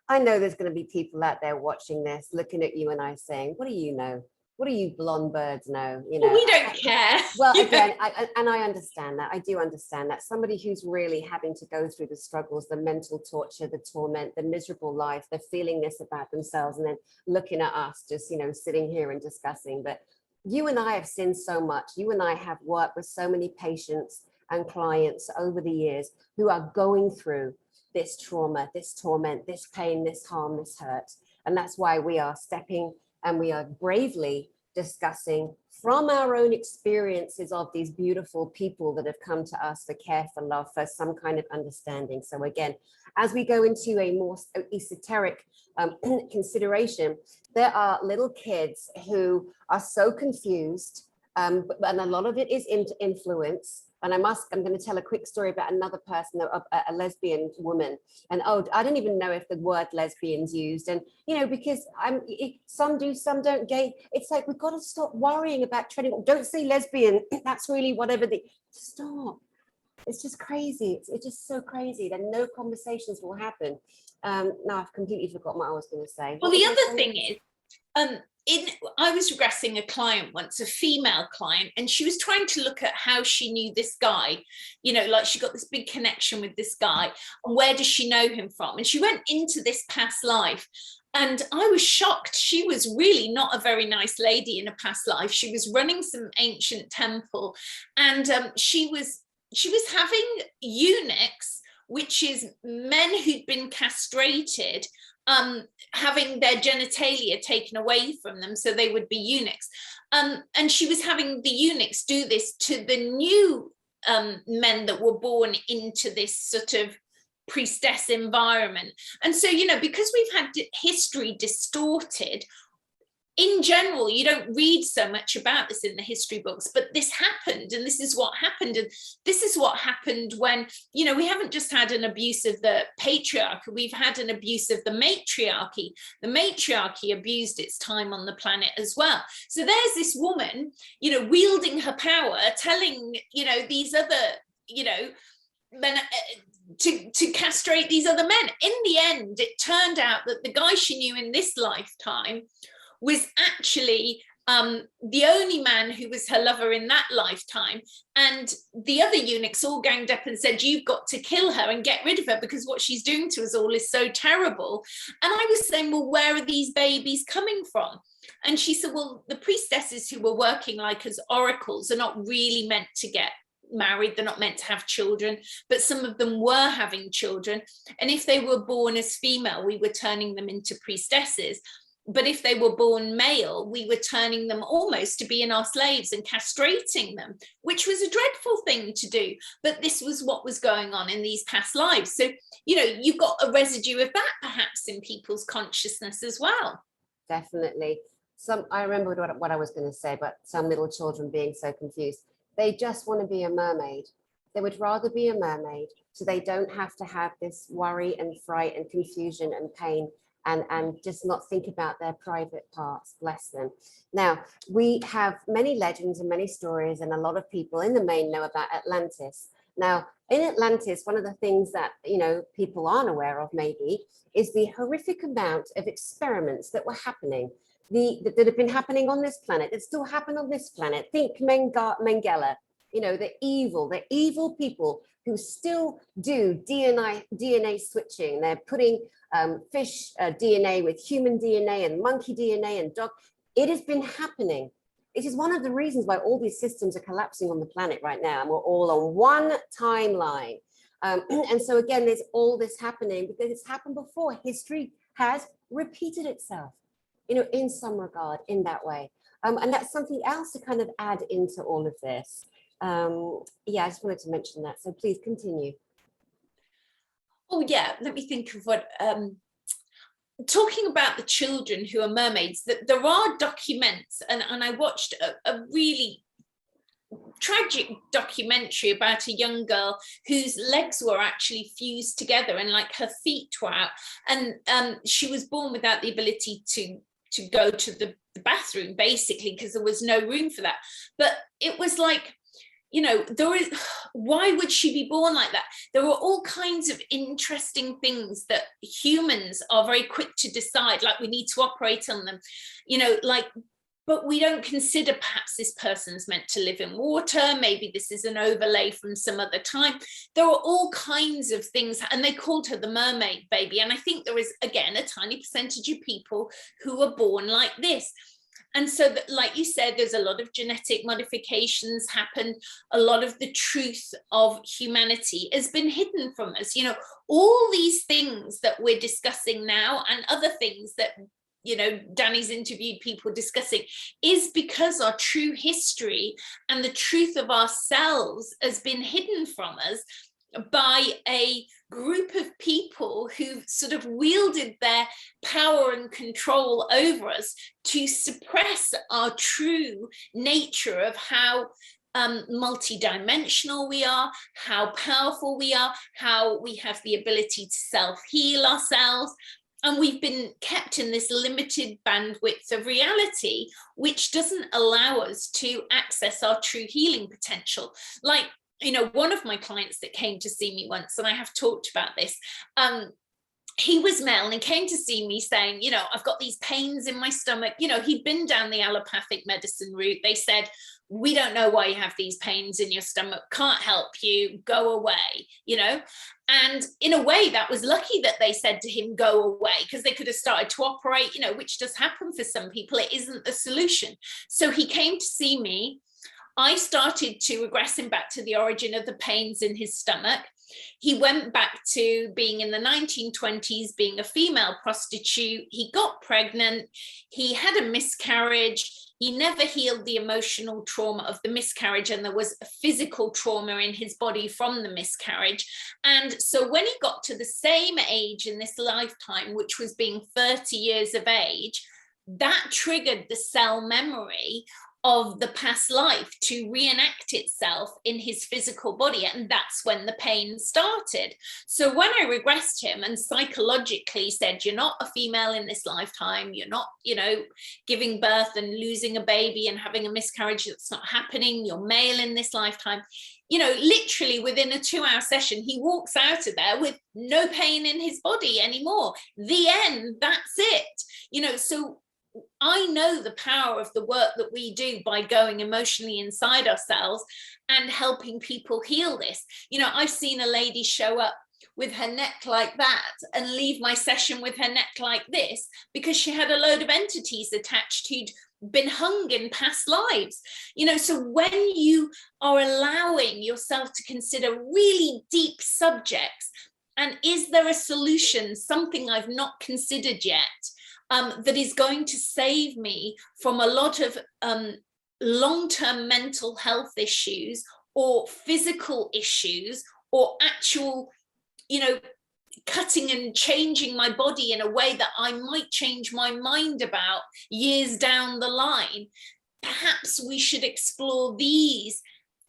I know there's going to be people out there watching this, looking at you and I saying, what do you know? What do you blonde birds know? You know, well, we don't care. Well, again, I understand that. I do understand that. Somebody who's really having to go through the struggles, the mental torture, the torment, the miserable life, they're feeling this about themselves and then looking at us just, you know, sitting here and discussing. But you and I have seen so much. You and I have worked with so many patients and clients over the years who are going through this trauma, this torment, this pain, this harm, this hurt. And that's why we are stepping and we are bravely discussing from our own experiences of these beautiful people that have come to us for care, for love, for some kind of understanding. So again, as we go into a more esoteric consideration, there are little kids who are so confused, and a lot of it is influence. And I'm going to tell a quick story about another person, a lesbian woman. And oh, I don't even know if the word lesbian's used. And, you know, because some do, some don't, gay. It's like, we've got to stop worrying about treading. Don't say lesbian. That's really whatever stop. It's just crazy. It's just so crazy that no conversations will happen. Now I've completely forgot what I was going to say. Well, the other thing is, I was regressing a client once, a female client, and she was trying to look at how she knew this guy, you know, like she got this big connection with this guy, and where does she know him from? And she went into this past life, and I was shocked. She was really not a very nice lady in a past life. She was running some ancient temple, and she was having eunuchs, which is men who'd been castrated, having their genitalia taken away from them so they would be eunuchs. And she was having the eunuchs do this to the new men that were born into this sort of priestess environment. And so, you know, because we've had history distorted, in general, you don't read so much about this in the history books, but this happened, and this is what happened. And this is what happened when, you know, we haven't just had an abuse of the patriarchy, we've had an abuse of the matriarchy. The matriarchy abused its time on the planet as well. So there's this woman, you know, wielding her power, telling, you know, these other, you know, men to castrate these other men. In the end, it turned out that the guy she knew in this lifetime was actually the only man who was her lover in that lifetime. And the other eunuchs all ganged up and said, you've got to kill her and get rid of her, because what she's doing to us all is so terrible. And I was saying, well, where are these babies coming from? And she said, well, the priestesses who were working like as oracles are not really meant to get married, they're not meant to have children, but some of them were having children. And if they were born as female, we were turning them into priestesses. But if they were born male, we were turning them almost to being our slaves and castrating them, which was a dreadful thing to do. But this was what was going on in these past lives. So, you know, you've got a residue of that perhaps in people's consciousness as well. Definitely. I remember what I was going to say, but some little children being so confused. They just want to be a mermaid. They would rather be a mermaid, so they don't have to have this worry and fright and confusion and pain, and just not think about their private parts. Bless them. Now, we have many legends and many stories, and a lot of people in the main know about Atlantis. Now, in Atlantis, one of the things that, you know, people aren't aware of maybe is the horrific amount of experiments that were happening, that have been happening on this planet, that still happen on this planet. Think Mengele, you know, the evil people who still do DNA switching. They're putting fish DNA with human DNA and monkey DNA and dog. It has been happening. It is one of the reasons why all these systems are collapsing on the planet right now, and we're all on one timeline. And so again, there's all this happening because it's happened before. History has repeated itself, you know, in some regard, in that way. And that's something else to kind of add into all of this. Yeah, I just wanted to mention that. So please continue. Oh yeah, let me think of what, talking about the children who are mermaids, that there are documents, and I watched a really tragic documentary about a young girl whose legs were actually fused together and like her feet were out, and she was born without the ability to go to the bathroom, basically, because there was no room for that. But it was like, you know, why would she be born like that? There were all kinds of interesting things that humans are very quick to decide, like we need to operate on them, you know, like, but we don't consider perhaps this person's meant to live in water. Maybe this is an overlay from some other time. There are all kinds of things, and they called her the mermaid baby. And I think there is, again, a tiny percentage of people who are born like this. And so that, like you said, there's a lot of genetic modifications happened. A lot of the truth of humanity has been hidden from us. You know, all these things that we're discussing now and other things that, you know, Dani's interviewed people discussing, is because our true history and the truth of ourselves has been hidden from us by a group of people who've sort of wielded their power and control over us to suppress our true nature of how multidimensional we are, how powerful we are, how we have the ability to self-heal ourselves. And we've been kept in this limited bandwidth of reality, which doesn't allow us to access our true healing potential. Like, you know, one of my clients that came to see me once, and I have talked about this, he was male and he came to see me saying, you know, I've got these pains in my stomach. You know, he'd been down the allopathic medicine route. They said, we don't know why you have these pains in your stomach, can't help you, go away, you know. And in a way, that was lucky that they said to him, go away, because they could have started to operate, you know, which does happen for some people. It isn't the solution. So he came to see me. I started to regress him back to the origin of the pains in his stomach. He went back to being in the 1920s, being a female prostitute. He got pregnant. He had a miscarriage. He never healed the emotional trauma of the miscarriage, and there was a physical trauma in his body from the miscarriage. And so when he got to the same age in this lifetime, which was being 30 years of age, that triggered the cell memory of the past life to reenact itself in his physical body, and that's when the pain started. So when I regressed him and psychologically said, you're not a female in this lifetime, you're not, you know, giving birth and losing a baby and having a miscarriage, that's not happening, you're male in this lifetime, you know, literally within a 2-hour session, he walks out of there with no pain in his body anymore. The end, that's it. You know, so I know the power of the work that we do by going emotionally inside ourselves and helping people heal this. You know, I've seen a lady show up with her neck like that and leave my session with her neck like this because she had a load of entities attached who'd been hung in past lives. You know, so when you are allowing yourself to consider really deep subjects, and is there a solution, something I've not considered yet, that is going to save me from a lot of long-term mental health issues or physical issues or actual, you know, cutting and changing my body in a way that I might change my mind about years down the line. Perhaps we should explore these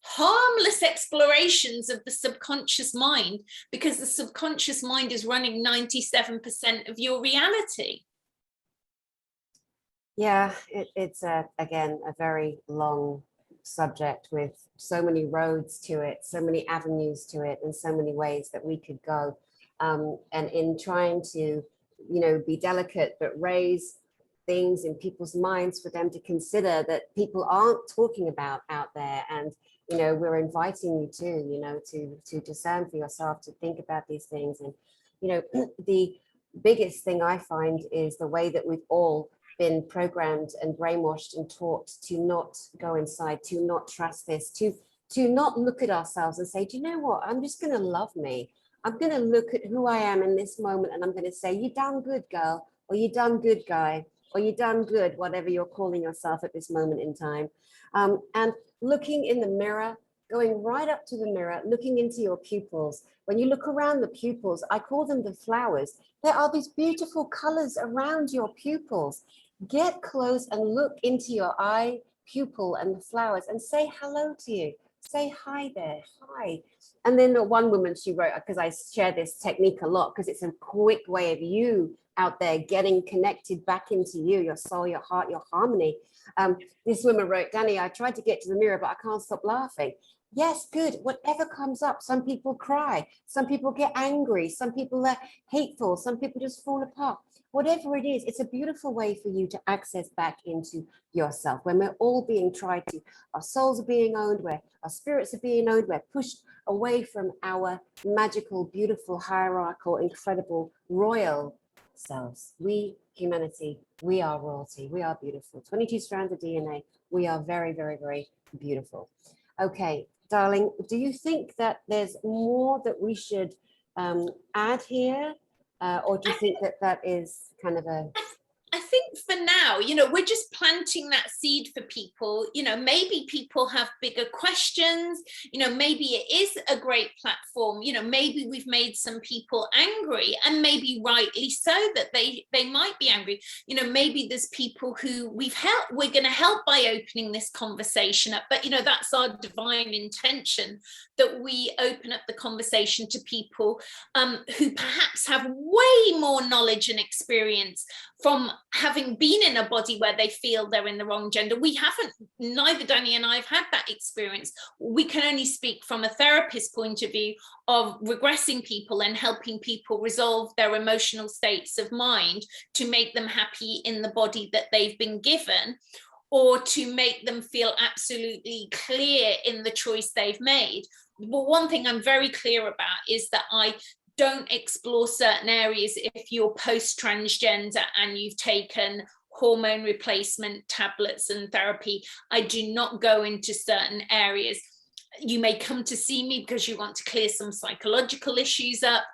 harmless explorations of the subconscious mind, because the subconscious mind is running 97% of your reality. Yeah, it's again a very long subject with so many roads to it, so many avenues to it, and so many ways that we could go. And in trying to, you know, be delicate but raise things in people's minds for them to consider that people aren't talking about out there. And you know, we're inviting you to, you know, to discern for yourself, to think about these things. And you know, the biggest thing I find is the way that we've all been programmed and brainwashed and taught to not go inside, to not trust this, to not look at ourselves and say, do you know what, I'm just going to love me. I'm going to look at who I am in this moment, and I'm going to say, you done good, girl, or you done good, guy, or you done good, whatever you're calling yourself at this moment in time. And looking in the mirror, going right up to the mirror, looking into your pupils. When you look around the pupils, I call them the flowers. There are these beautiful colors around your pupils. Get close and look into your eye pupil and the flowers and say hello to you. Say hi there, hi. And then one woman, she wrote, because I share this technique a lot, because it's a quick way of you out there getting connected back into you, your soul, your heart, your harmony. This woman wrote, Dani, I tried to get to the mirror, but I can't stop laughing. Yes, good. Whatever comes up. Some people cry. Some people get angry. Some people are hateful. Some people just fall apart. Whatever it is, it's a beautiful way for you to access back into yourself. When we're all being tried to, our souls are being owned, where our spirits are being owned, we're pushed away from our magical, beautiful, hierarchical, incredible, royal selves. We, humanity, we are royalty. We are beautiful. 22 strands of DNA. We are very, very, very beautiful. Okay, darling, do you think that there's more that we should add here? Or do you think that that is kind of a... I think for now, you know, we're just planting that seed for people. You know, maybe people have bigger questions, you know, maybe it is a great platform, you know, maybe we've made some people angry, and maybe rightly so that they might be angry. You know, maybe there's people who we're going to help by opening this conversation up, but you know, that's our divine intention, that we open up the conversation to people who perhaps have way more knowledge and experience from having been in a body where they feel they're in the wrong gender. We haven't, neither Dani and I have had that experience. We can only speak from a therapist point of view of regressing people and helping people resolve their emotional states of mind to make them happy in the body that they've been given, or to make them feel absolutely clear in the choice they've made. But one thing I'm very clear about is that I don't explore certain areas if you're post-transgender and you've taken hormone replacement tablets and therapy. I do not go into certain areas. You may come to see me because you want to clear some psychological issues up.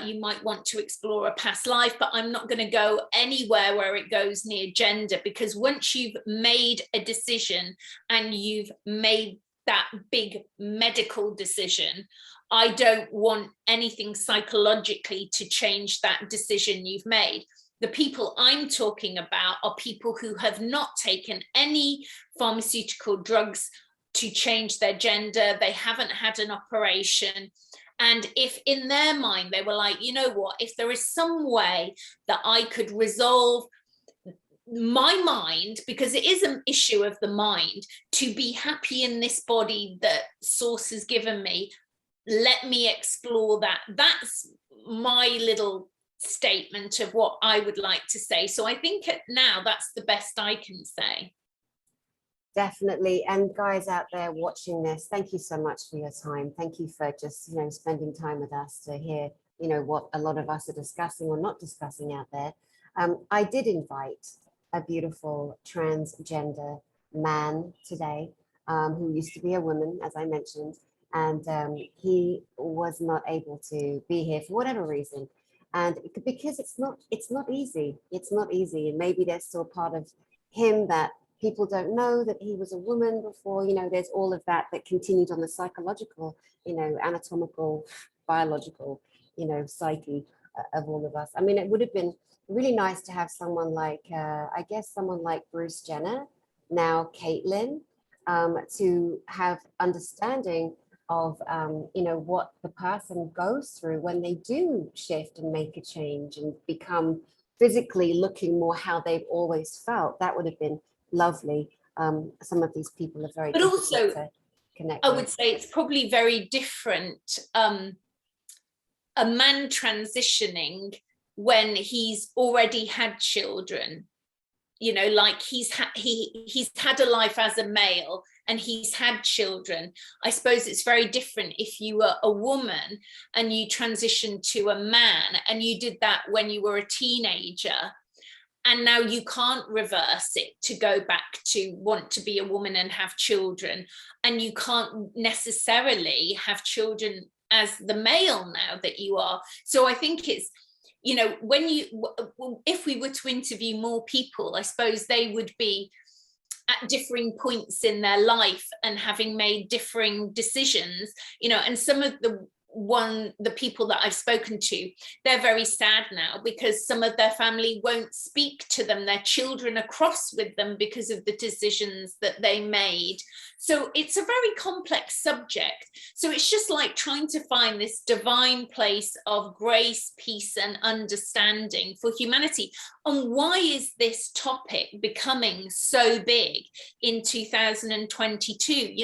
You might want to explore a past life, but I'm not going to go anywhere where it goes near gender, because once you've made a decision and you've made that big medical decision, I don't want anything psychologically to change that decision you've made. The people I'm talking about are people who have not taken any pharmaceutical drugs to change their gender. They haven't had an operation. And if in their mind they were like, you know what, if there is some way that I could resolve my mind, because it is an issue of the mind, to be happy in this body that Source has given me, let me explore that. That's my little statement of what I would like to say. So I think now that's the best I can say. Definitely. And guys out there watching this, thank you so much for your time. Thank you for just, spending time with us to hear, what a lot of us are discussing or not discussing out there. I did invite a beautiful transgender man today, who used to be a woman, as I mentioned, and he was not able to be here for whatever reason. And because it's not easy. It's not easy. And maybe there's still part of him that people don't know that he was a woman before, there's all of that continued on the psychological, anatomical, biological, psyche of all of us. I mean, it would have been really nice to have someone like, I guess, someone like Bruce Jenner, now Caitlyn, to have understanding of, what the person goes through when they do shift and make a change and become physically looking more how they've always felt. That would have been lovely. Some of these people are very difficult to connect I with. would say it's probably very different, a man transitioning when he's already had children, like he's had a life as a male and he's had children. I suppose it's very different if you were a woman and you transitioned to a man and you did that when you were a teenager. And now you can't reverse it to go back to want to be a woman and have children. And you can't necessarily have children as the male now that you are. So I think it's, if we were to interview more people, I suppose they would be at differing points in their life and having made differing decisions, and some of the people that I've spoken to, they're very sad now because some of their family won't speak to them. Their children are cross with them because of the decisions that they made. So it's a very complex subject. So it's just like trying to find this divine place of grace, peace, and understanding for humanity. And why is this topic becoming so big in 2022?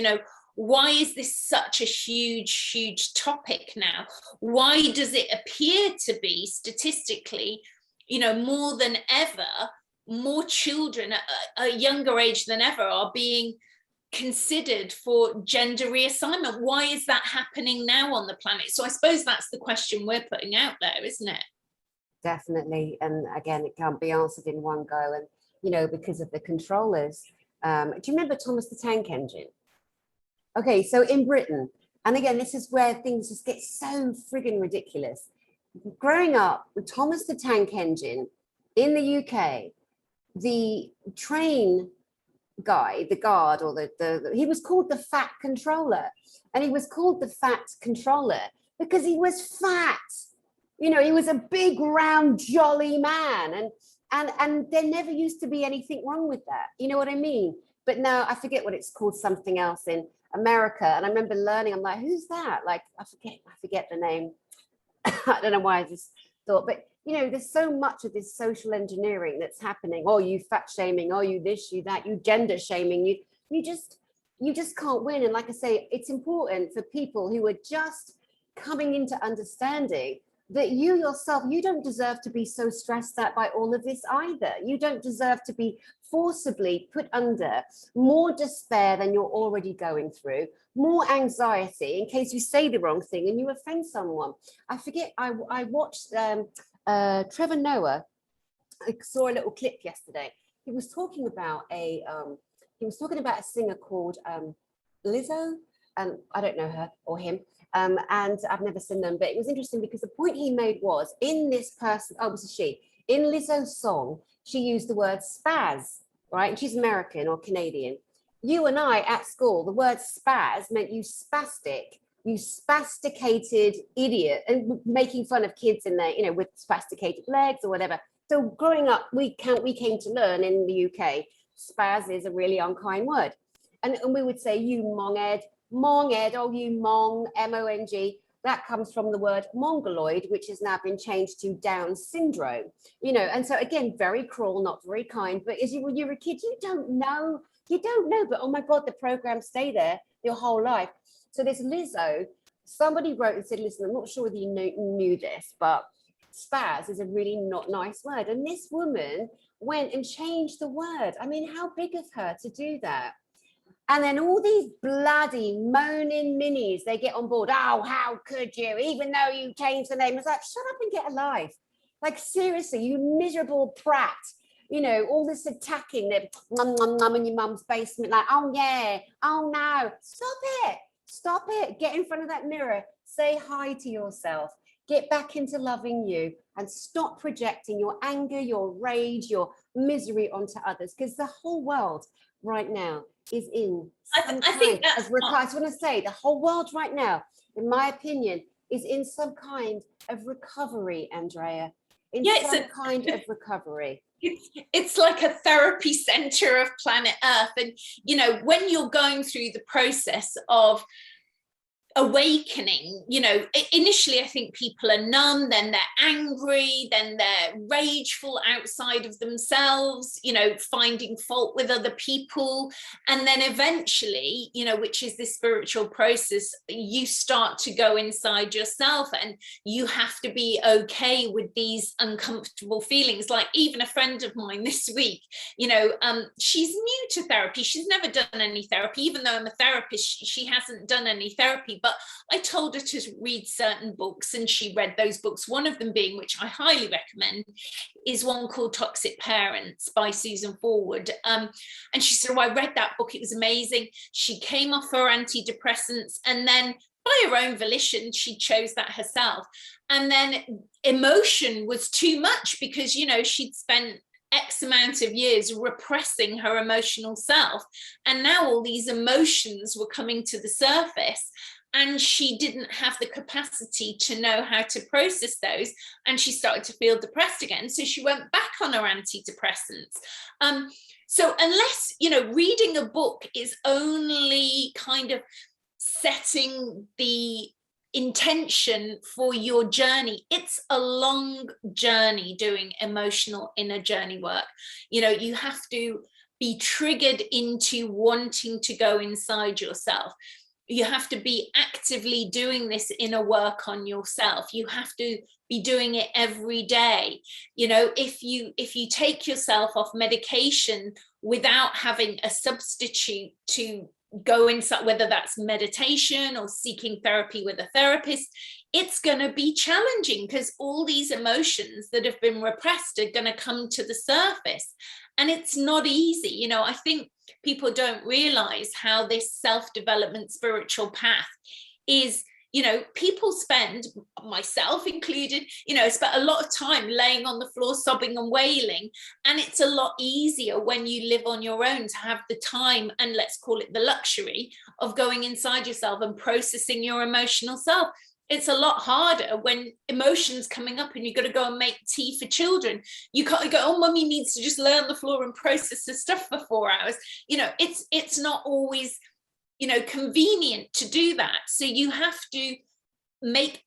Why is this such a huge topic now? Why does it appear to be statistically, more than ever, more children at a younger age than ever are being considered for gender reassignment? Why is that happening now on the planet? So I suppose that's the question we're putting out there, isn't it? Definitely. And again, it can't be answered in one go. And, because of the controllers. Do you remember Thomas the Tank Engine? Okay, so in Britain, and again, this is where things just get so friggin' ridiculous. Growing up with Thomas the Tank Engine in the UK, the train guy, the guard, or he was called the Fat Controller. And he was called the Fat Controller because he was fat. He was a big, round, jolly man. And there never used to be anything wrong with that. You know what I mean? But now I forget what it's called, something else in America. And I remember learning, I'm like, who's that? Like, I forget the name. I don't know why I just thought, but there's so much of this social engineering that's happening. Oh, you fat shaming, oh, you this, you that, you gender shaming, you just can't win. And like I say, it's important for people who are just coming into understanding that you yourself, you don't deserve to be so stressed out by all of this either. You don't deserve to be forcibly put under more despair than you're already going through, more anxiety in case you say the wrong thing and you offend someone. I forget, I watched Trevor Noah. I saw a little clip yesterday. He was talking about a singer called Lizzo, and I don't know her or him. And I've never seen them, but it was interesting because the point he made was in this person, it was a she, in Lizzo's song, she used the word spaz, right? And she's American or Canadian. You and I at school, the word spaz meant you spastic, you spasticated idiot, and making fun of kids in there, with spasticated legs or whatever. So growing up, we came to learn in the UK, spaz is a really unkind word. And we would say, you monged, oh, you mong, M-O-N-G. That comes from the word mongoloid, which has now been changed to Down syndrome. And so again, very cruel, not very kind. But when you're a kid, you don't know. But oh my God, the programs stay there your whole life. So there's Lizzo. Somebody wrote and said, listen, I'm not sure whether you knew this, but spaz is a really not nice word. And this woman went and changed the word. I mean, how big of her to do that? And then all these bloody moaning minis, they get on board. Oh, how could you? Even though you changed the name. It's like, shut up and get a life. Like, seriously, you miserable prat. You know, all this attacking, they're in your mum's basement, like, oh yeah, oh no, stop it, get in front of that mirror, say hi to yourself, get back into loving you, and stop projecting your anger, your rage, your misery onto others, because the whole world right now is in some kind, I just want to say, the whole world right now, in my opinion, is in some kind of recovery, Andrea, some kind of recovery. It's like a therapy center of planet Earth. And, you know, when you're going through the process of awakening, you know, initially I think people are numb, then they're angry, then they're rageful outside of themselves, you know, finding fault with other people, and then eventually, you know, which is this spiritual process, you start to go inside yourself and you have to be okay with these uncomfortable feelings. Like even a friend of mine this week, you know, she's new to therapy, she's never done any therapy, even though I'm a therapist, she hasn't done any therapy. But I told her to read certain books and she read those books. One of them being, which I highly recommend, is one called Toxic Parents by Susan Forward. And she said, oh, I read that book, it was amazing. She came off her antidepressants and then by her own volition, she chose that herself. And then emotion was too much because, you know, she'd spent X amount of years repressing her emotional self. And now all these emotions were coming to the surface. And she didn't have the capacity to know how to process those. And she started to feel depressed again. So she went back on her antidepressants. So unless, you know, reading a book is only kind of setting the intention for your journey, it's a long journey doing emotional inner journey work. You know, you have to be triggered into wanting to go inside yourself. You have to be actively doing this inner work on yourself. You have to be doing it every day. You know, if you take yourself off medication without having a substitute to go inside, whether that's meditation or seeking therapy with a therapist, it's going to be challenging because all these emotions that have been repressed are going to come to the surface. And it's not easy. You know, I think people don't realize how this self-development spiritual path is, you know, people spend, myself included, you know, spent a lot of time laying on the floor, sobbing and wailing. And it's a lot easier when you live on your own to have the time and let's call it the luxury of going inside yourself and processing your emotional self. It's a lot harder when emotions coming up and you've got to go and make tea for children. You can't go, oh, mummy needs to just lay on the floor and process the stuff for 4 hours. You know, it's not always, you know, convenient to do that. So you have to make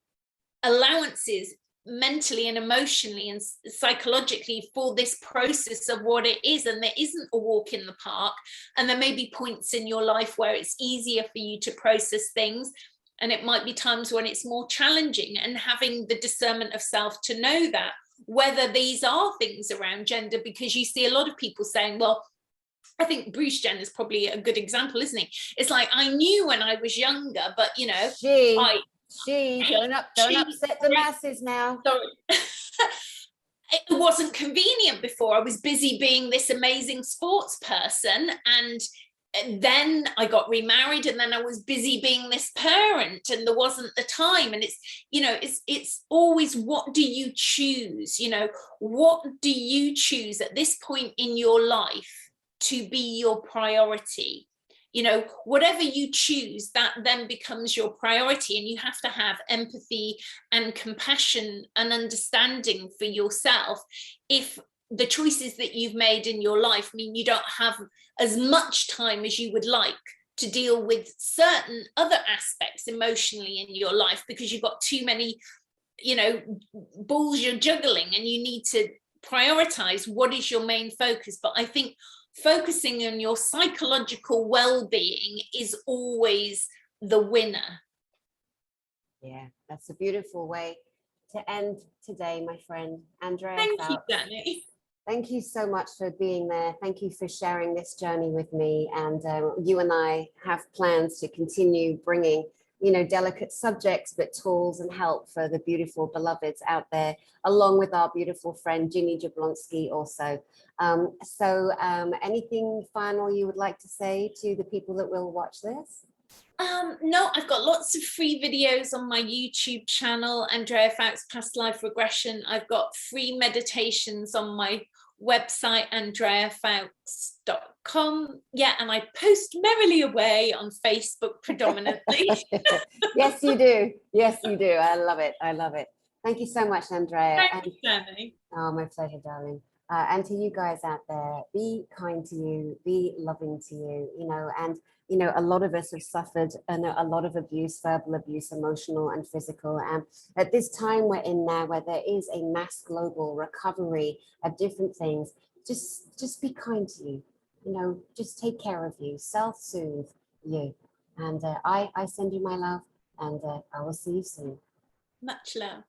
allowances mentally and emotionally and psychologically for this process of what it is. And there isn't a walk in the park. And there may be points in your life where it's easier for you to process things. And it might be times when it's more challenging, and having the discernment of self to know that, whether these are things around gender, because you see a lot of people saying, well, I think Bruce Jenner is probably a good example, isn't he? It's like, I knew when I was younger, but, you know, don't upset the masses now. Sorry. It wasn't convenient before. I was busy being this amazing sports person, and then I got remarried, and then I was busy being this parent, and there wasn't the time. And it's, you know, it's always, what do you choose? You know, what do you choose at this point in your life to be your priority? You know, whatever you choose, that then becomes your priority. And you have to have empathy and compassion and understanding for yourself. If the choices that you've made in your life mean you don't have as much time as you would like to deal with certain other aspects emotionally in your life, because you've got too many, you know, balls you're juggling, and you need to prioritize what is your main focus. But I think focusing on your psychological well-being is always the winner. Yeah, that's a beautiful way to end today, my friend, Andrea Thank you, Falks. Dani. Thank you so much for being there. Thank you for sharing this journey with me. And you and I have plans to continue bringing, you know, delicate subjects, but tools and help for the beautiful beloveds out there, along with our beautiful friend, Ginny Jablonski also. Anything final you would like to say to the people that will watch this? No, I've got lots of free videos on my YouTube channel, Andrea Falks Past Life Regression. I've got free meditations on my website, andreafalks.com. Yeah, and I post merrily away on Facebook predominantly. Yes, you do. Yes, you do. I love it. I love it. Thank you so much, Andrea. Thanks, Dani. Oh, my pleasure, darling. And to you guys out there, be kind to you, be loving to you, you know, and, you know, a lot of us have suffered a lot of abuse, verbal abuse, emotional and physical. And at this time we're in now, where there is a mass global recovery of different things, just be kind to you, you know, just take care of you, self-soothe you. And I send you my love, and I will see you soon. Much love.